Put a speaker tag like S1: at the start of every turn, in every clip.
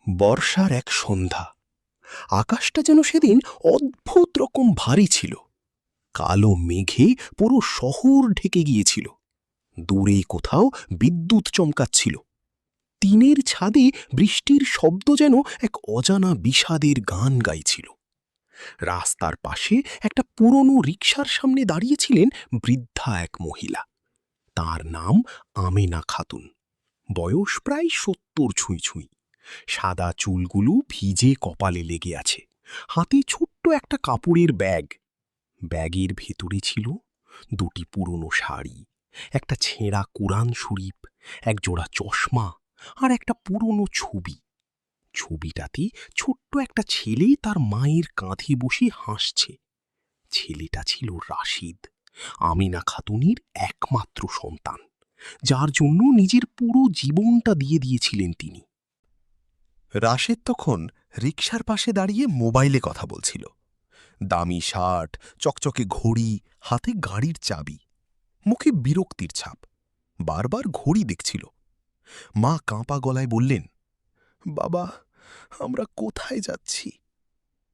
S1: বর্ষার এক সন্ধ্যা। আকাশটা যেন সেদিন অদ্ভুত রকম ভারী ছিল। কালো মেঘে পুরো শহর ঢেকে গিয়েছিল। দূরে কোথাও বিদ্যুৎ চমকাচ্ছিল। টিনের ছাদে বৃষ্টির শব্দ যেন এক অজানা বিষাদের গান গাইছিল। রাস্তার পাশে একটা পুরনো রিকশার সামনে দাঁড়িয়েছিলেন বৃদ্ধা এক মহিলা। তার নাম আমেনা খাতুন। বয়স প্রায় ৭০ ছুঁই ছুঁই। সাদা চুলগুলো ভিজে কপালে লেগে আছে। হাতে ছোট্ট একটা কাপড়ের ব্যাগ। ব্যাগের ভেতরে ছিল দুটি পুরনো শাড়ি, একটা ছেঁড়া কুরআন শরীফ, এক জোড়া চশমা আর একটা পুরনো ছবি। ছবিটাতে ছোট্ট একটা ছেলে তার মায়ের কাঁধে বসে হাসছে। ছেলেটা ছিল রাশিদ, আমিনা খাতুনের একমাত্র সন্তান, যার জন্য নিজের পুরো জীবনটা দিয়ে দিয়েছিলেন তিনি। রাশেদ তখন রিকশার পাশে দাঁড়িয়ে মোবাইলে কথা বলছিল। দামি শার্ট, চকচকে ঘড়ি, হাতে গাড়ির চাবি, মুখে বিরক্তির ছাপ। বারবার ঘড়ি দেখছিল। মা কাঁপা গলায় বললেন, বাবা, আমরা কোথায় যাচ্ছি?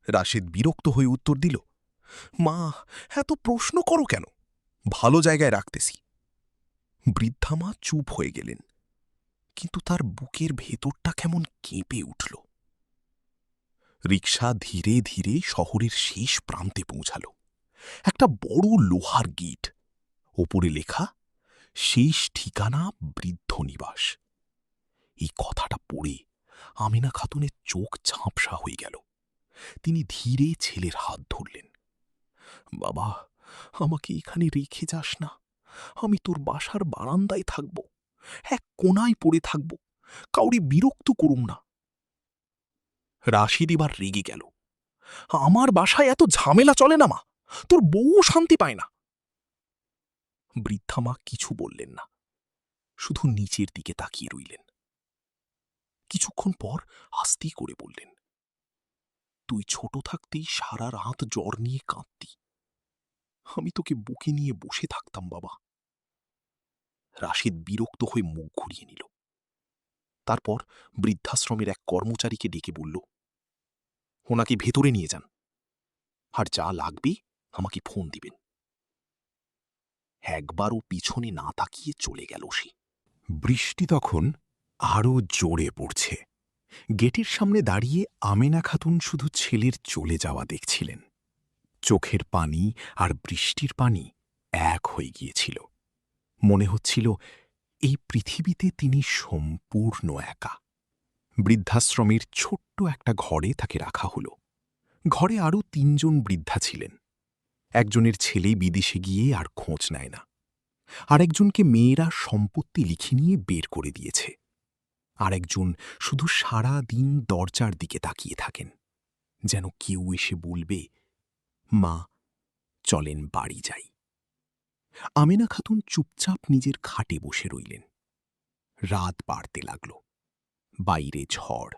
S1: রাশেদ বিরক্ত হয়ে উত্তর দিল, মা, এত প্রশ্ন করো কেন? ভালো জায়গায় রাখতেছি। বৃদ্ধা মা চুপ হয়ে গেলেন, কিন্তু তার বুকের ভেতরটা কেমন কেঁপে উঠল। রিকশা ধীরে ধীরে শহরের শেষ প্রান্তে পৌঁছাল। একটা বড় লোহার গেট, ওপরে লেখা, শেষ ঠিকানা বৃদ্ধ নিবাস। এই কথাটা পড়ে আমিনা খাতুনের চোখ ঝাঁপসা হয়ে গেল। তিনি ধীরে ছেলের হাত ধরলেন। বাবা, আমাকে এখানে রেখে যাস না। আমি তোর বাসার বারান্দায় থাকব, এক কোনায় পড়ে থাকব, কাউরি বিরক্ত করুম না। রাশিদ এবার রেগে গেল। আমার বাসায় এত ঝামেলা চলে না মা, তোর বউ শান্তি পায় না। বৃদ্ধা মা কিছু বললেন না, শুধু নিচের দিকে তাকিয়ে রইলেন। কিছুক্ষণ পর আস্তে করে বললেন, তুই ছোট থাকতেই সারা রাত জ্বর নিয়ে কাঁদতি। আমি তোকে বুকে নিয়ে বসে থাকতাম বাবা। রাশেদ বিরক্ত হয়ে মুখ ঘুরিয়ে নিল। তারপর বৃদ্ধাশ্রমের এক কর্মচারীকে ডেকে বলল, ওনাকে ভেতরে নিয়ে যান, আর যা লাগবে আমাকে ফোন দিবেন। একবারও পিছনে না তাকিয়ে চলে গেল সে। বৃষ্টি তখন আরও জোরে পড়ছে। গেটের সামনে দাঁড়িয়ে আমেনা খাতুন শুধু ছেলের চলে যাওয়া দেখছিলেন। চোখের পানি আর বৃষ্টির পানি এক হয়ে গিয়েছিল। মনে হচ্ছিল এই পৃথিবীতে তিনি সম্পূর্ণ একা। বৃদ্ধাশ্রমের ছোট্ট একটা ঘরে তাকে রাখা হল। ঘরে আরও ৩ জন বৃদ্ধা ছিলেন। একজনের ছেলে বিদেশে গিয়ে আর খোঁজ নেয় না। আরেকজনকে মেয়েরা সম্পত্তি লিখে নিয়ে বের করে দিয়েছে। আরেকজন শুধু সারা দিন দরজার দিকে তাকিয়ে থাকেন, যেন কেউ এসে বলবে, মা, চলেন বাড়ি যাই। আমেনা খাতুন চুপচাপ নিজের খাটে বসে রইলেন। রাত বাড়তে লাগল। বাইরে ঝড়,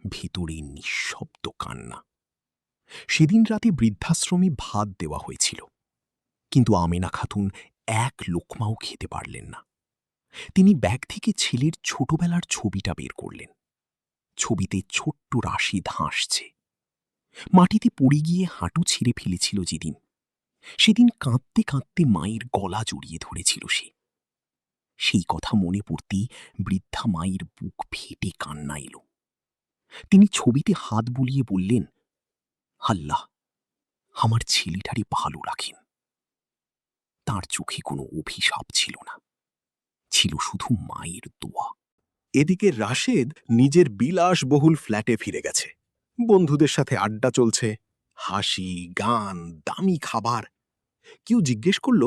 S1: ভিতরে নিঃশব্দ কান্না। সেদিন রাতে বৃদ্ধাশ্রমে ভাত দেওয়া হয়েছিল, কিন্তু আমেনা খাতুন এক লোকমাও খেতে পারলেন না। তিনি ব্যাগ থেকে ছেলের ছোটবেলার ছবিটা বের করলেন। ছবিতে ছোট্ট রাশিদ হাসছে। মাটিতে পড়ে গিয়ে হাঁটু ছিঁড়ে ফেলেছিল যেদিন, সেদিন কাঁদতে কাঁদতে মায়ের গলা জড়িয়ে ধরেছিল সে। সেই কথা মনে পড়তেই বৃদ্ধা মায়ের বুক ফেটে কান্না এলো। তিনি ছবিতে হাত বুলিয়ে বললেন, আল্লাহ আমার ছেলেটারে ভালো রাখেন। তার চোখে কোনো অভিশাপ ছিল না, ছিল শুধু মায়ের দোয়া। এদিকে রাশেদ নিজের বিলাসবহুল ফ্ল্যাটে ফিরে গেছে। বন্ধুদের সাথে আড্ডা চলছে, হাসি, গান, দামি খাবার। কেউ জিজ্ঞেস করল,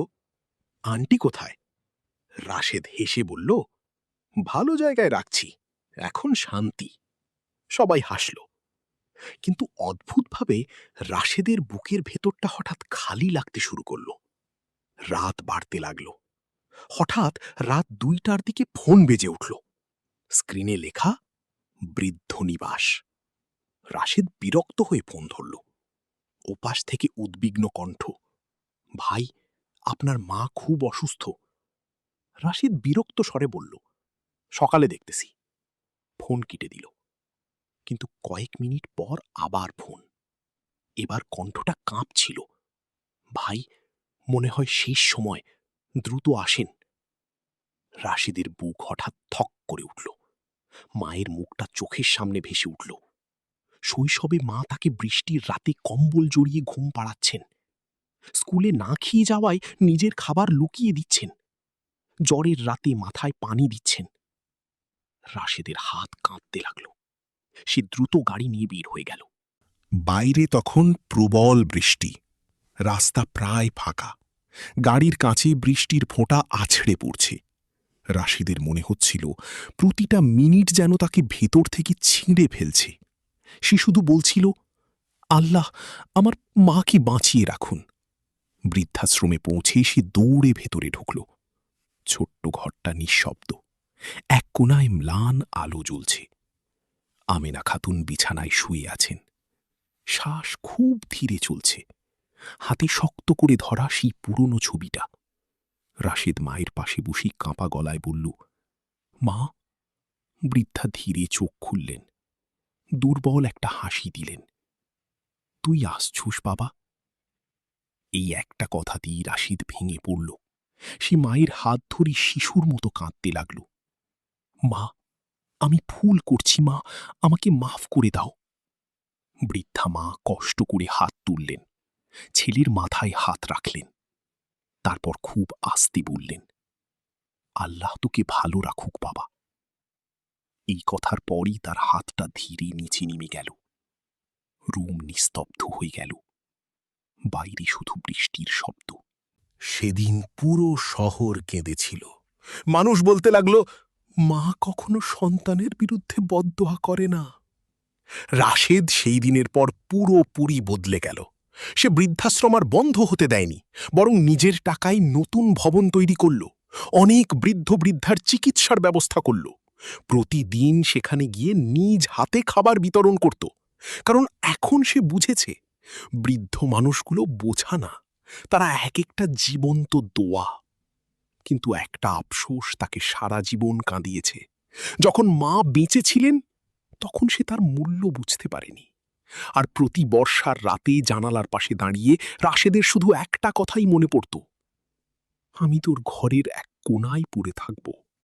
S1: আন্টি কোথায়? রাশেদ হেসে বলল, ভালো জায়গায় রাখছি, এখন শান্তি। সবাই হাসল। কিন্তু অদ্ভুতভাবে রাশেদের বুকের ভেতরটা হঠাৎ খালি লাগতে শুরু করল। রাত বাড়তে লাগল। হঠাৎ রাত ২টার দিকে ফোন বেজে উঠল। স্ক্রিনে লেখা, বৃদ্ধ নিবাস। রাশেদ বিরক্ত হয়ে ফোন ধরল। ওপাশ থেকে উদ্বিগ্ন কণ্ঠ, ভাই, আপনার মা খুব অসুস্থ। রাশেদ বিরক্ত স্বরে বলল, সকালে দেখতেছি। ফোন কেটে দিল। কিন্তু কয়েক মিনিট পর আবার ফোন। এবার কণ্ঠটা কাঁপছিল। ভাই, মনে হয় শেষ সময়, দ্রুত আসেন। রাশেদের বুক হঠাৎ থক করে উঠল। মায়ের মুখটা চোখের সামনে ভেসে উঠল। শৈশবে মা তাকে বৃষ্টির রাতে কম্বল জড়িয়ে ঘুম পাড়াচ্ছেন, স্কুলে না খেয়ে যাওয়ায় নিজের খাবার লুকিয়ে দিচ্ছেন, জ্বরের রাতে মাথায় পানি দিচ্ছেন। রাশেদের হাত কাঁপতে লাগল। সে দ্রুত গাড়ি নিয়ে বের হয়ে গেল। বাইরে তখন প্রবল বৃষ্টি, রাস্তা প্রায় ফাঁকা। গাড়ির কাছে বৃষ্টির ফোঁটা আছড়ে পড়ছে। রাশেদের মনে হচ্ছিল প্রতিটা মিনিট যেন তাকে ভেতর থেকে ছিঁড়ে ফেলছে। সে শুধু বলছিল, আল্লাহ, আমার মাকে বাঁচিয়ে রাখুন। বৃদ্ধাশ্রমে পৌঁছে সে দৌড়ে ভেতরে ঢুকল। ছোট্ট ঘরটা নিঃশব্দ। এক কোণায় ম্লান আলো জ্বলছে। আমেনা খাতুন বিছানায় শুয়ে আছেন। শ্বাস খুব ধীরে চলছে। হাতে শক্ত করে ধরা সেই পুরনো ছবিটা। রাশেদ মায়ের পাশে বসে কাঁপা গলায় বলল, মা। বৃদ্ধা ধীরে চোখ খুললেন, দুর্বল একটা হাসি দিলেন। তুই আসছুস বাবা। এই একটা কথাতেই রাশিদ ভেঙে পড়ল। সে মায়ের হাত ধরে শিশুর মতো কাঁদতে লাগল। মা, আমি ভুল করছি মা, আমাকে মাফ করে দাও। বৃদ্ধা মা কষ্ট করে হাত তুললেন, ছেলের মাথায় হাত রাখলেন। তারপর খুব আস্তে বললেন, আল্লাহ তোকে ভালো রাখুক বাবা। এই কথার পরই তার হাতটা ধীরে নিচে নেমে গেল। রুম নিস্তব্ধ হয়ে গেল। বাইরে শুধু বৃষ্টির শব্দ। সেদিন পুরো শহর কেঁদেছিল। মানুষ বলতে লাগল, মা কখনো সন্তানের বিরুদ্ধে বদদোয়া করে না। রাশেদ সেই দিনের পর পুরোপুরি বদলে গেল। সে বৃদ্ধাশ্রম আর বন্ধ হতে দেয়নি, বরং নিজের টাকায় নতুন ভবন তৈরি করল। অনেক বৃদ্ধ বৃদ্ধার চিকিৎসার ব্যবস্থা করল। প্রতিদিন সেখানে গিয়ে নিজ হাতে খাবার বিতরণ করত। কারণ এখন সে বুঝেছে, বৃদ্ধ মানুষগুলো বোঝা না, তারা এক একটা জীবন্ত দোয়া। কিন্তু একটা আফসোস তাকে সারা জীবন কাঁদিয়েছে। যখন মা বেঁচে ছিলেন তখন সে তার মূল্য বুঝতে পারেনি। আর প্রতি বর্ষার রাতে জানালার পাশে দাঁড়িয়ে রাশেদের শুধু একটা কথাই মনে পড়ত, আমি তোর ঘরের এক কোণায় পড়ে থাকব।